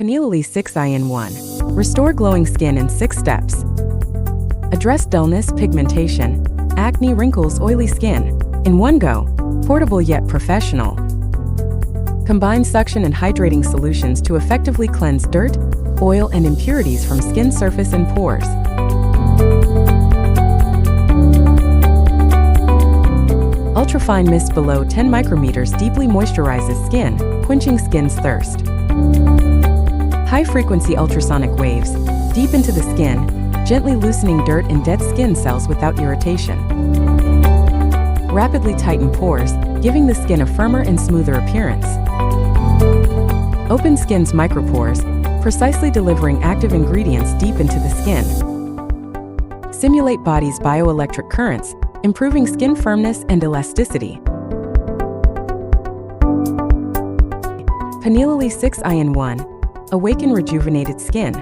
Penilily 6in1. Restore glowing skin in 6 steps. Address dullness, pigmentation, acne, wrinkles, oily skin in one go. Portable yet professional. Combine suction and hydrating solutions to effectively cleanse dirt, oil, and impurities from skin surface and pores. Ultrafine mist below 10 micrometers deeply moisturizes skin, quenching skin's thirst. High-frequency ultrasonic waves, deep into the skin, gently loosening dirt and dead skin cells without irritation. Rapidly tighten pores, giving the skin a firmer and smoother appearance. Open skin's micropores, precisely delivering active ingredients deep into the skin. Simulate body's bioelectric currents, improving skin firmness and elasticity. Penilily 6in1. Awaken rejuvenated skin.